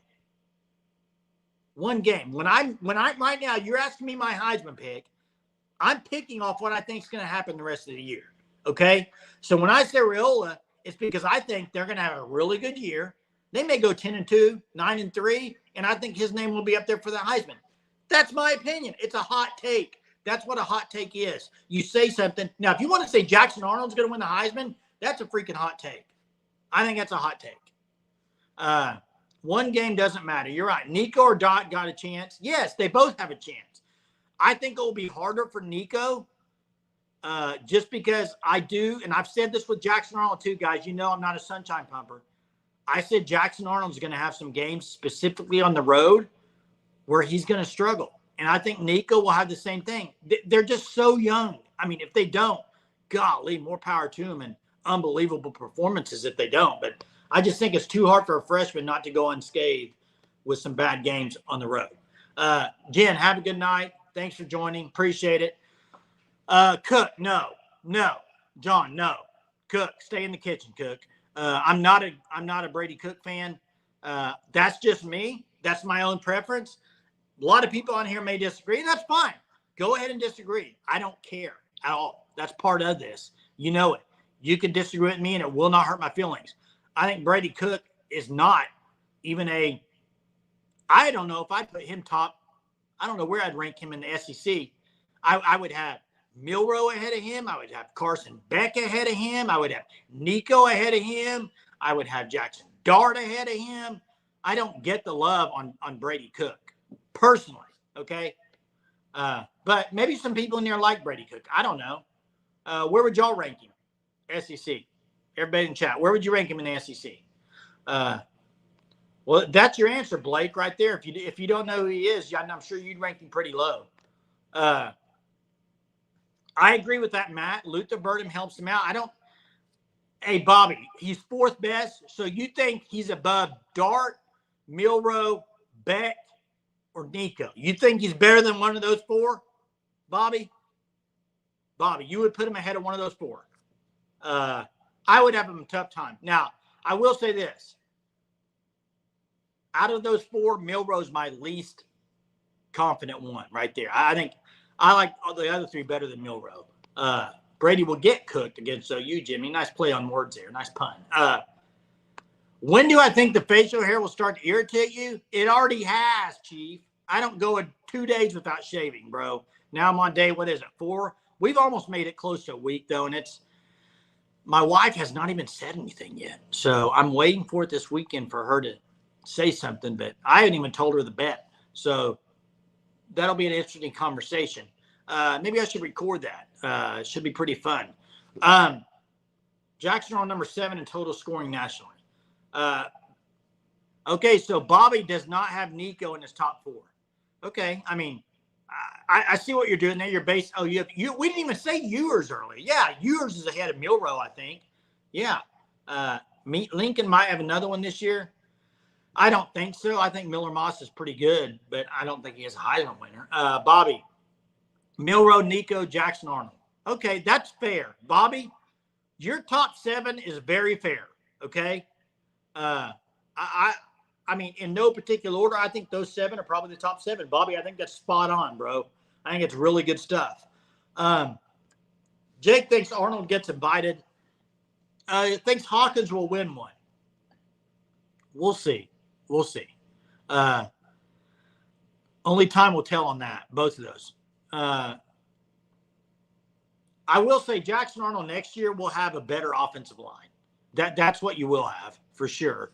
S1: One game. When I right now, you're asking me my Heisman pick. I'm picking off what I think is going to happen the rest of the year. Okay. So when I say Raiola, it's because I think they're going to have a really good year. They may go 10-2, 9-3, and I think his name will be up there for the Heisman. That's my opinion. It's a hot take. That's what a hot take is. You say something. Now, if you want to say Jackson Arnold's going to win the Heisman, that's a freaking hot take. I think that's a hot take. One game doesn't matter. You're right. Nico or Dot got a chance. Yes, they both have a chance. I think it will be harder for Nico just because I do, and I've said this with Jackson Arnold too, guys. You know I'm not a sunshine pumper. I said Jackson Arnold's going to have some games specifically on the road where he's going to struggle. And I think Nico will have the same thing. They're just so young. I mean, if they don't, golly, more power to them and unbelievable performances if they don't. But I just think it's too hard for a freshman not to go unscathed with some bad games on the road. Jen, have a good night. Thanks for joining. Appreciate it. Cook, no. John, no. Cook, stay in the kitchen, Cook. I'm not a Brady Cook fan. That's just me. That's my own preference. A lot of people on here may disagree, and that's fine. Go ahead and disagree. I don't care at all. That's part of this. You know it. You can disagree with me, and it will not hurt my feelings. I think Brady Cook is not even I don't know if I'd put him top. I don't know where I'd rank him in the SEC. I would have Milroe ahead of him. I would have Carson Beck ahead of him. I would have Nico ahead of him. I would have Jackson Dart ahead of him. I don't get the love on Brady Cook personally, okay? But maybe some people in there like Brady Cook. I don't know. Where would y'all rank him? SEC. Everybody in chat. Where would you rank him in the SEC? Well, that's your answer, Blake, right there. If you don't know who he is, I'm sure you'd rank him pretty low. I agree with that, Matt. Luther Burden helps him out. Hey, Bobby, he's 4th best. So you think he's above Dart, Milroe, Beck, or Nico? You think he's better than one of those 4, Bobby? Bobby, you would put him ahead of one of those 4. I would have him a tough time. Now, I will say this. Out of those 4, Milroe's my least confident one right there. I think I like all the other 3 better than Milroe. Brady will get cooked against OU, Jimmy. Nice play on words there. Nice pun. When do I think the facial hair will start to irritate you? It already has, Chief. I don't go 2 days without shaving, bro. Now I'm on day, 4? We've almost made it close to a week, though, and my wife has not even said anything yet. So I'm waiting for it this weekend for her to say something, but I haven't even told her the bet. So that'll be an interesting conversation. Maybe I should record that. It should be pretty fun. Jackson on number 7 in total scoring nationally. Okay, so Bobby does not have Nico in his top 4. Okay, I mean, I see what you're doing there. You're based. Oh, we didn't even say Ewers early. Yeah, Ewers is ahead of Milroe, I think. Yeah. Lincoln might have another one this year. I don't think so. I think Miller Moss is pretty good, but I don't think he is a Heisman winner. Bobby, Milroe, Nico, Jackson Arnold. Okay, that's fair. Bobby, your top 7 is very fair. Okay. I mean, in no particular order, I think those 7 are probably the top 7. Bobby, I think that's spot on, bro. I think it's really good stuff. Jake thinks Arnold gets invited. Thinks Hawkins will win one. We'll see. Only time will tell on that, both of those. I will say Jackson Arnold next year will have a better offensive line. That's what you will have, for sure.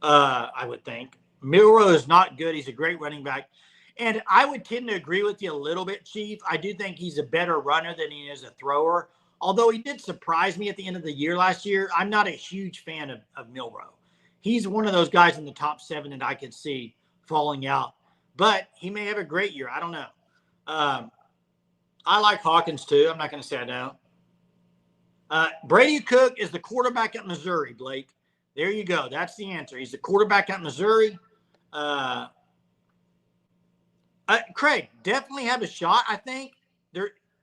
S1: I would think. Milroe is not good. He's a great running back. And I would tend to agree with you a little bit, Chief. I do think he's a better runner than he is a thrower. Although he did surprise me at the end of the year last year, I'm not a huge fan of Milroe. He's one of those guys in the top 7 that I could see falling out. But he may have a great year. I don't know. I like Hawkins too. I'm not going to say I don't. Brady Cook is the quarterback at Missouri, Blake. There you go. That's the answer. He's the quarterback at Missouri. Craig, definitely have a shot, I think.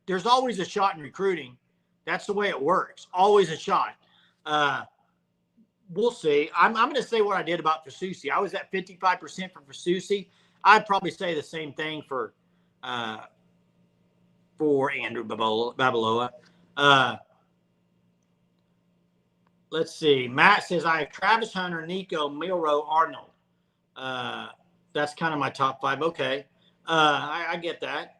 S1: There's always a shot in recruiting. That's the way it works. Always a shot. We'll see. I'm going to say what I did about Fasusi. I was at 55% for Fasusi. I'd probably say the same thing for Andrew Babaloa. Let's see. Matt says, I have Travis Hunter, Nico, Milroe, Arnold. That's kind of my top 5. Okay. I get that.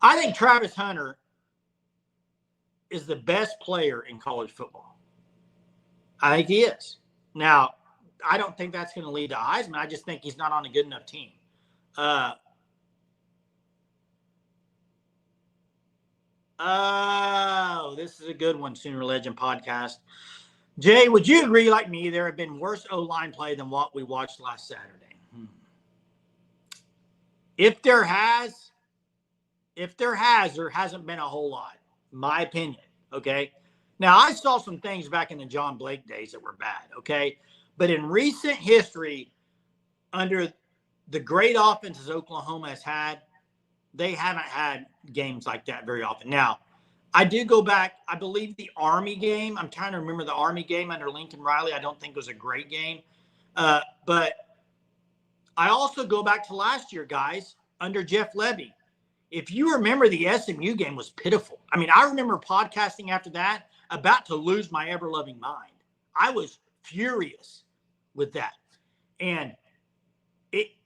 S1: I think Travis Hunter is the best player in college football. I think he is. Now, I don't think that's going to lead to Heisman. I just think he's not on a good enough team. This is a good one, Sooner Legend podcast. Jay, would you agree like me there have been worse O-line play than what we watched last Saturday? If there hasn't been a whole lot, my opinion, okay? Now, I saw some things back in the John Blake days that were bad, okay? But in recent history, under the great offenses Oklahoma has had, they haven't had games like that very often. Now, I do go back, I believe the Army game, I'm trying to remember the Army game under Lincoln Riley. I don't think it was a great game. But I also go back to last year, guys, under Jeff Levy. If you remember, the SMU game was pitiful. I mean, I remember podcasting after that, about to lose my ever-loving mind. I was furious with that. And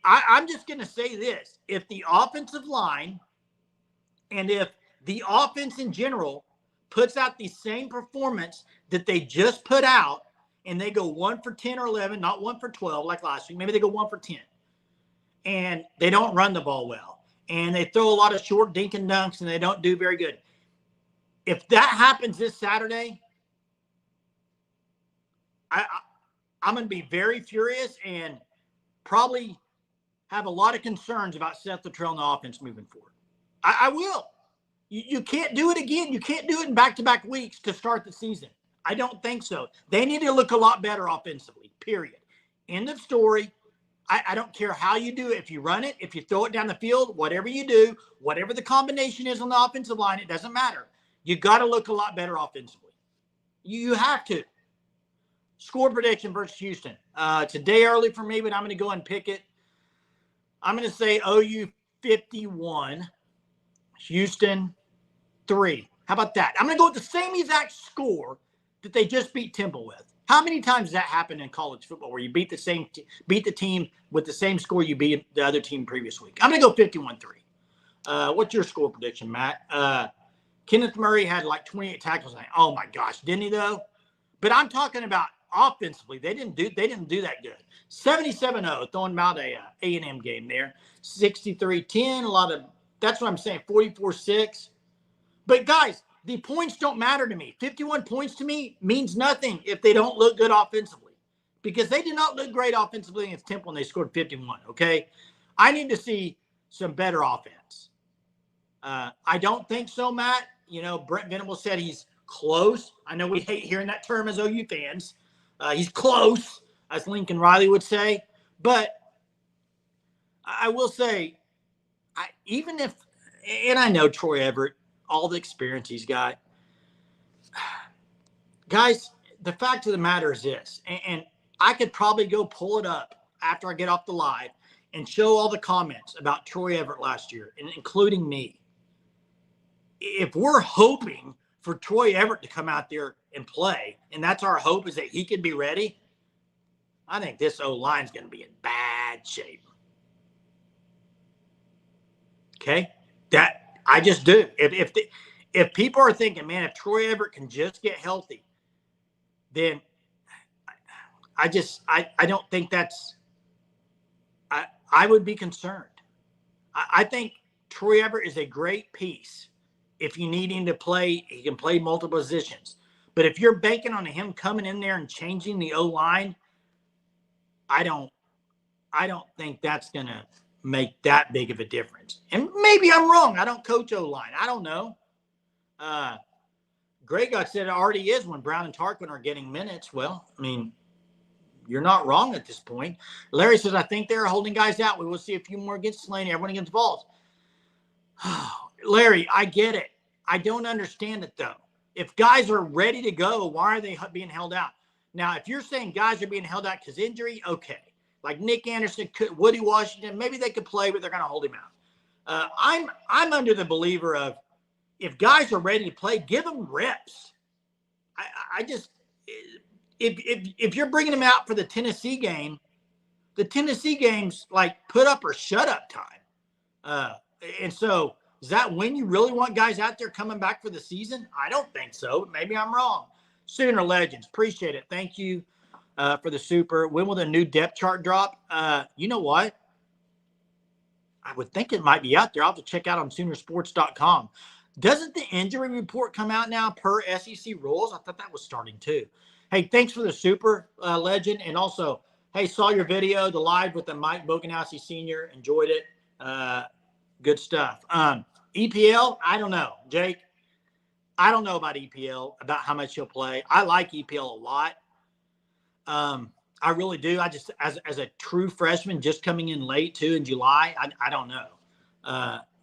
S1: I'm just going to say this. If the offensive line and if the offense in general puts out the same performance that they just put out, and they go 1 for 10 or 11, not 1 for 12 like last week, maybe they go 1 for 10, and they don't run the ball well, and they throw a lot of short dink and dunks, and they don't do very good. If that happens this Saturday, I'm going to be very furious and probably have a lot of concerns about Seth Luttrell and the offense moving forward. I will. You can't do it again. You can't do it in back-to-back weeks to start the season. I don't think so. They need to look a lot better offensively, period. End of story. I don't care how you do it. If you run it, if you throw it down the field, whatever you do, whatever the combination is on the offensive line, it doesn't matter. You got to look a lot better offensively. You have to. Score prediction versus Houston. It's a day early for me, but I'm going to go and pick it. I'm going to say OU 51, Houston 3. How about that? I'm going to go with the same exact score that they just beat Temple with. How many times does that happen in college football where you beat the team with the same score you beat the other team previous week? I'm going to go 51-3. What's your score prediction, Matt? Kenneth Murray had like 28 tackles. Oh my gosh, didn't he though? But I'm talking about offensively. They didn't do that good. 77-0, throwing them out a A&M game there. 63-10. That's what I'm saying. 44-6. But guys, the points don't matter to me. 51 points to me means nothing if they don't look good offensively, because they did not look great offensively against Temple and they scored 51. Okay, I need to see some better offense. I don't think so, Matt. You know, Brent Venable said he's close. I know we hate hearing that term as OU fans. He's close, as Lincoln Riley would say. But I will say, even if, and I know Troy Everett, all the experience he's got. Guys, the fact of the matter is this, and I could probably go pull it up after I get off the live and show all the comments about Troy Everett last year, including me. If we're hoping for Troy Everett to come out there and play, and that's our hope is that he can be ready, I think this O-line is going to be in bad shape. Okay? I just do. If people are thinking, man, if Troy Everett can just get healthy, then I don't think that's I would be concerned. I think Troy Everett is a great piece. If you need him to play, he can play multiple positions. But if you're banking on him coming in there and changing the O-line, I don't think that's going to make that big of a difference. And maybe I'm wrong. I don't coach O-line. I don't know. Greg said it already is when Brown and Tarquin are getting minutes. Well, I mean, you're not wrong at this point. Larry says, I think they're holding guys out. We will see a few more against Slaney, everyone against Vols. Larry, I get it. I don't understand it, though. If guys are ready to go, why are they being held out? Now, if you're saying guys are being held out because injury, okay. Like Nick Anderson, Woody Washington, maybe they could play, but they're going to hold him out. I'm under the believer of if guys are ready to play, give them reps. I just if you're bringing them out for the Tennessee game's like put up or shut up time. And so is that when you really want guys out there coming back for the season? I don't think so. Maybe I'm wrong. Sooner Legends, appreciate it. Thank you for the super. When will the new depth chart drop? You know what? I would think it might be out there. I'll have to check out on Soonersports.com. Doesn't the injury report come out now per SEC rules? I thought that was starting too. Hey, thanks for the super, Legend. And also, hey, saw your video, the live with the Mike Boganowski Sr. Enjoyed it. Good stuff. EPL, I don't know. Jake, I don't know about EPL, about how much he'll play. I like EPL a lot. I really do. I just, as a true freshman, just coming in late too in July, I don't know.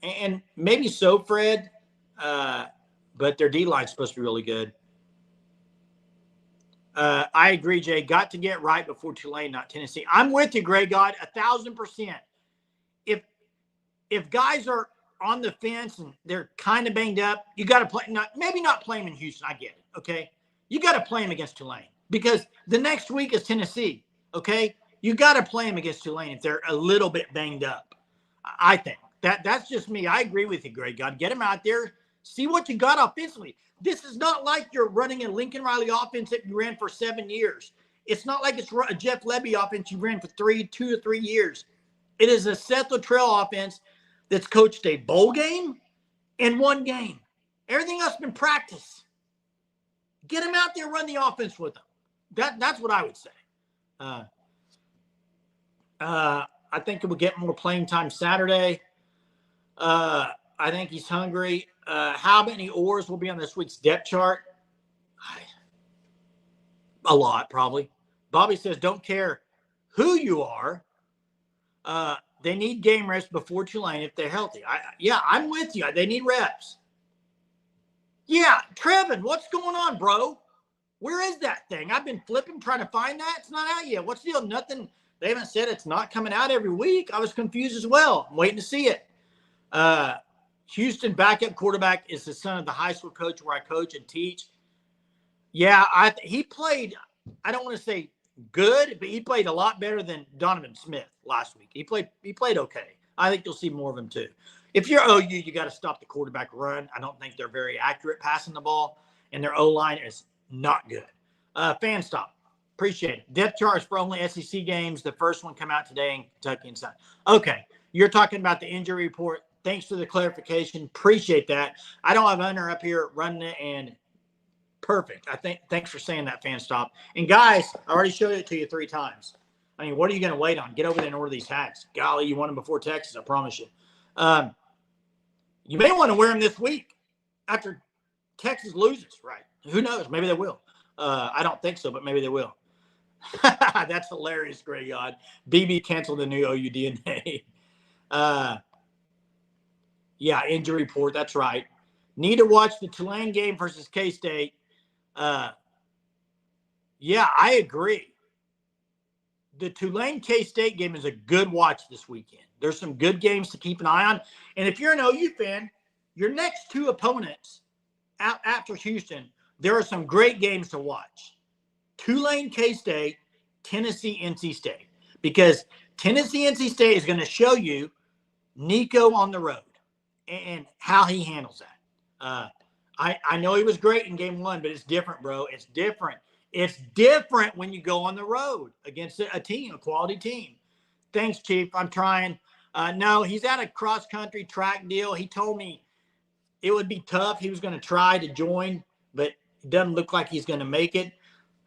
S1: And maybe so, Fred, but their D-line's supposed to be really good. I agree, Jay. Got to get right before Tulane, not Tennessee. I'm with you, Greg God, 1,000%. If guys are on the fence and they're kind of banged up, you got to play. Maybe not play them in Houston. I get it. Okay, you got to play them against Tulane because the next week is Tennessee. Okay, you got to play them against Tulane if they're a little bit banged up. I think that's just me. I agree with you, Greg God. Get them out there. See what you got offensively. This is not like you're running a Lincoln Riley offense that you ran for 7 years. It's not like it's a Jeff Levy offense you ran for 2 or 3 years. It is a Seth Luttrell offense that's coached a bowl game and 1 game. Everything else has been practice. Get them out there, run the offense with them. That's what I would say. I think it will get more playing time Saturday. I think he's hungry. How many oars will be on this week's depth chart? A lot, probably. Bobby says, don't care who you are. They need game reps before Tulane if they're healthy. I'm with you. They need reps. Yeah, Trevin, what's going on, bro? Where is that thing? I've been flipping, trying to find that. It's not out yet. What's the deal? Nothing. They haven't said it's not coming out every week. I was confused as well. I'm waiting to see it. Houston backup quarterback is the son of the high school coach where I coach and teach. Yeah, he played, I don't want to say good, but he played a lot better than Donovan Smith last week. He played okay. I think you'll see more of him too. If you're OU, you got to stop the quarterback run. I don't think they're very accurate passing the ball, and their O-line is not good. Fan stop. Appreciate it. Depth charts for only SEC games. The first one come out today in Kentucky and Sun. Okay, you're talking about the injury report. Thanks for the clarification. Appreciate that. I don't have Hunter up here running it, and perfect. Thanks for saying that, fan stop. And guys, I already showed it to you 3 times. I mean, what are you going to wait on? Get over there and order these hats. Golly, you want them before Texas, I promise you. You may want to wear them this week after Texas loses, right? Who knows? Maybe they will. I don't think so, but maybe they will. That's hilarious, Greg God. BB canceled the new OU DNA. Yeah, injury report. That's right. Need to watch the Tulane game versus K-State. Yeah, I agree. The Tulane K-State game is a good watch this weekend. There's some good games to keep an eye on. And if you're an OU fan, your next 2 opponents after Houston, there are some great games to watch. Tulane K-State, Tennessee NC State. Because Tennessee NC State is going to show you Nico on the road and how he handles that. I know he was great in game 1, but it's different, bro. It's different. It's different when you go on the road against a team, a quality team. Thanks, Chief. I'm trying. No, he's at a cross-country track deal. He told me it would be tough. He was going to try to join, but it doesn't look like he's going to make it.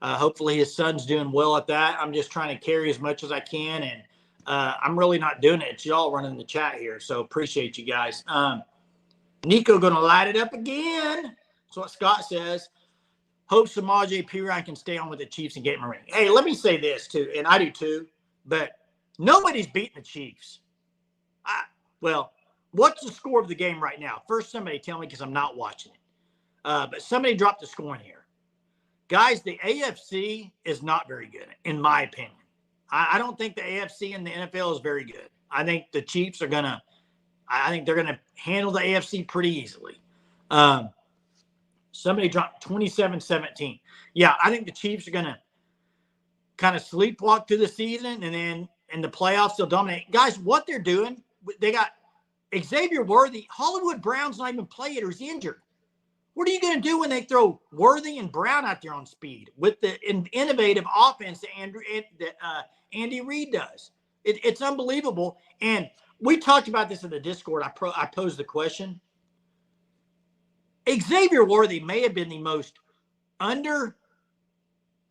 S1: Hopefully his son's doing well at that. I'm just trying to carry as much as I can, and I'm really not doing it. It's y'all running the chat here, so appreciate you guys. Nico going to light it up again. That's what Scott says. Hope Samaje Perine can stay on with the Chiefs and get him a ring. Hey, let me say this, too, and I do, too, but nobody's beating the Chiefs. Well, what's the score of the game right now? First, somebody tell me because I'm not watching it. But somebody dropped the score in here. Guys, the AFC is not very good, in my opinion. I don't think the AFC in the NFL is very good. I think the Chiefs are I think they're going to handle the AFC pretty easily. Somebody dropped 27-17. Yeah, I think the Chiefs are going to kind of sleepwalk through the season, and then in the playoffs, they'll dominate. Guys, what they're doing, they got Xavier Worthy. Hollywood Brown's not even playing or he's injured. What are you going to do when they throw Worthy and Brown out there on speed with the innovative offense that Andy Reid does? It's unbelievable. And we talked about this in the Discord. I posed the question. Xavier Worthy may have been the most I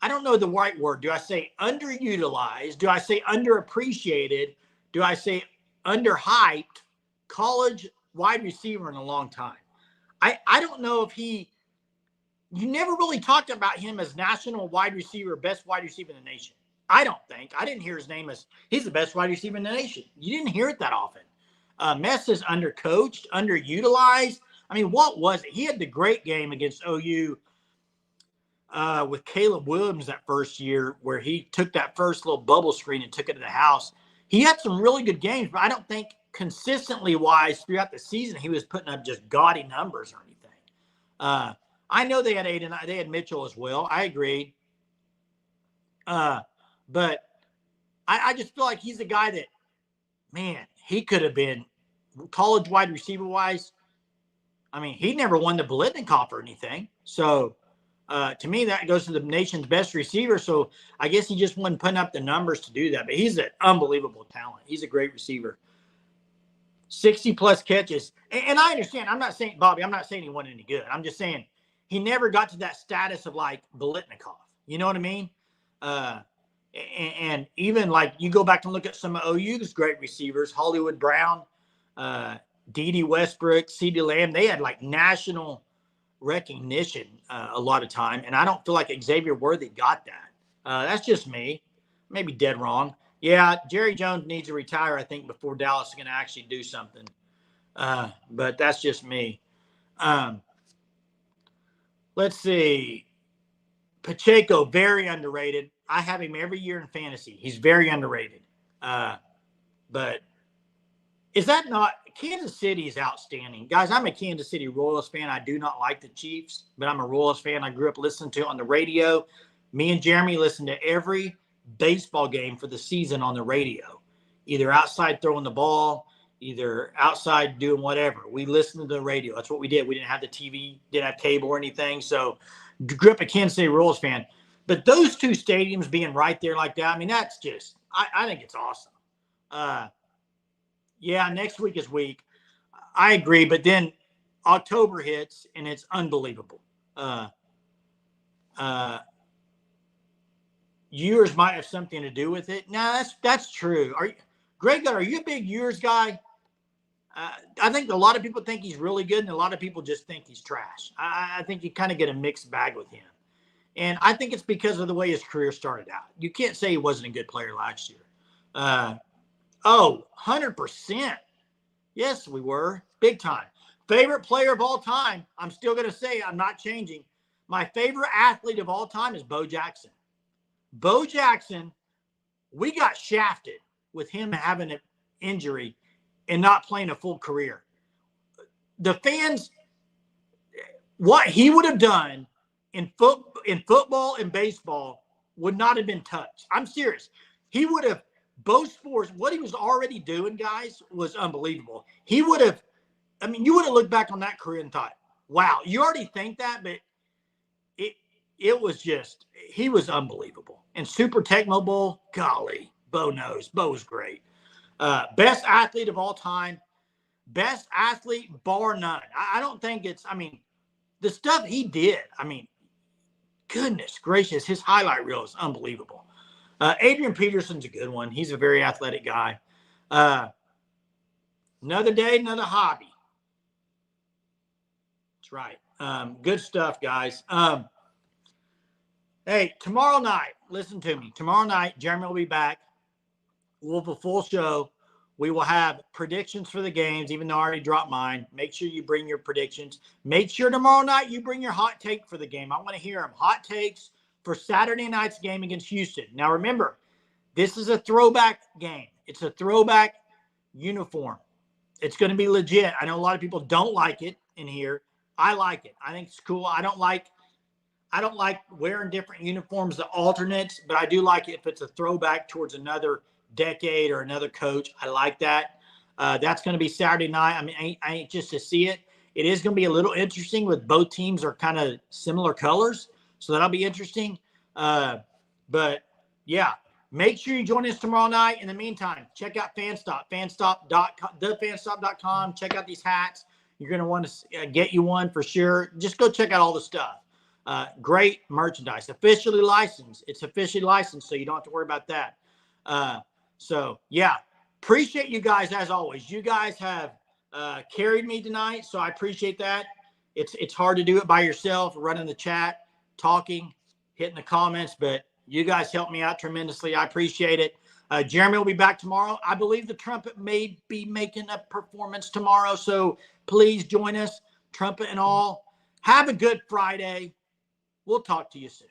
S1: don't know the right word. Do I say underutilized? Do I say underappreciated? Do I say underhyped college wide receiver in a long time? I don't know if you never really talked about him as national wide receiver, best wide receiver in the nation. I don't think. I didn't hear his name as he's the best wide receiver in the nation. You didn't hear it that often. Mess is undercoached, underutilized. I mean, what was it? He had the great game against OU with Caleb Williams that first year where he took that first little bubble screen and took it to the house. He had some really good games, but I don't think consistently wise throughout the season he was putting up just gaudy numbers or anything. I know they had Aiden, they had Mitchell as well. I agree. But I just feel like he's a guy that, man, he could have been college wide receiver wise. I mean, he never won the Biletnikoff or anything. So to me, that goes to the nation's best receiver. So I guess he just wasn't putting up the numbers to do that. But he's an unbelievable talent. He's a great receiver. 60-plus catches. And I understand. I'm not saying, Bobby, I'm not saying he wasn't any good. I'm just saying he never got to that status of like Biletnikoff. You know what I mean? And even like you go back and look at some of OU's great receivers, Hollywood Brown, D.D. Westbrook, C.D. Lamb, they had like national recognition a lot of time. And I don't feel like Xavier Worthy got that. That's just me. Maybe dead wrong. Yeah, Jerry Jones needs to retire, I think, before Dallas is going to actually do something. But that's just me. Let's see. Pacheco, very underrated. I have him every year in fantasy. He's very underrated. But is that not – Kansas City is outstanding. Guys, I'm a Kansas City Royals fan. I do not like the Chiefs, but I'm a Royals fan. I grew up listening to it on the radio. Me and Jeremy listen to every baseball game for the season on the radio, either outside throwing the ball, either outside doing whatever. We listened to the radio. That's what we did. We didn't have the TV, didn't have cable or anything. So grew up a Kansas City Royals fan. But those two stadiums being right there like that, I mean, that's just – I think it's awesome. Yeah, next week is weak. I agree, but then October hits, and it's unbelievable. Ewers might have something to do with it. No, that's true. Greg, are you a big Ewers guy? I think a lot of people think he's really good, and a lot of people just think he's trash. I think you kind of get a mixed bag with him. And I think it's because of the way his career started out. You can't say he wasn't a good player last year. 100%. Yes, we were. Big time. Favorite player of all time, I'm still going to say I'm not changing. My favorite athlete of all time is Bo Jackson. Bo Jackson, we got shafted with him having an injury and not playing a full career. The fans, what he would have done in football and baseball would not have been touched. I'm serious. He would have, both sports, what he was already doing, guys, was unbelievable. He would have, I mean, you would have looked back on that career and thought, wow, you already think that, but it was just, he was unbelievable. And Super Tecmo Bowl, golly, Bo knows. Bo was great. Best athlete of all time. Best athlete, bar none. I don't think it's, I mean, the stuff he did, I mean, goodness gracious, his highlight reel is unbelievable. Adrian Peterson's a good one. He's a very athletic guy. Another day, another hobby. That's right. Good stuff, guys. Hey, tomorrow night, listen to me. Tomorrow night, Jeremy will be back. We'll have a full show. We will have predictions for the games, even though I already dropped mine. Make sure you bring your predictions. Make sure tomorrow night you bring your hot take for the game. I want to hear them. Hot takes for Saturday night's game against Houston. Now, remember, this is a throwback game. It's a throwback uniform. It's going to be legit. I know a lot of people don't like it in here. I like it. I think it's cool. I don't like wearing different uniforms, the alternates, but I do like it if it's a throwback towards another decade or another coach. I like that. That's going to be Saturday night. I mean, I ain't just to see it. It is going to be a little interesting with both teams are kind of similar colors. So that'll be interesting. But yeah, make sure you join us tomorrow night. In the meantime, check out Fanstop, thefanstop.com. Check out these hats. You're going to want to get you one for sure. Just go check out all the stuff. Great merchandise, officially licensed. It's officially licensed, so you don't have to worry about that. So yeah, appreciate you guys as always. You guys have carried me tonight, so I appreciate that. It's hard to do it by yourself, running the chat, talking, hitting the comments, but you guys helped me out tremendously. I appreciate it. Jeremy will be back tomorrow. I believe the trumpet may be making a performance tomorrow, so please join us, trumpet and all. Have a good Friday. We'll talk to you soon.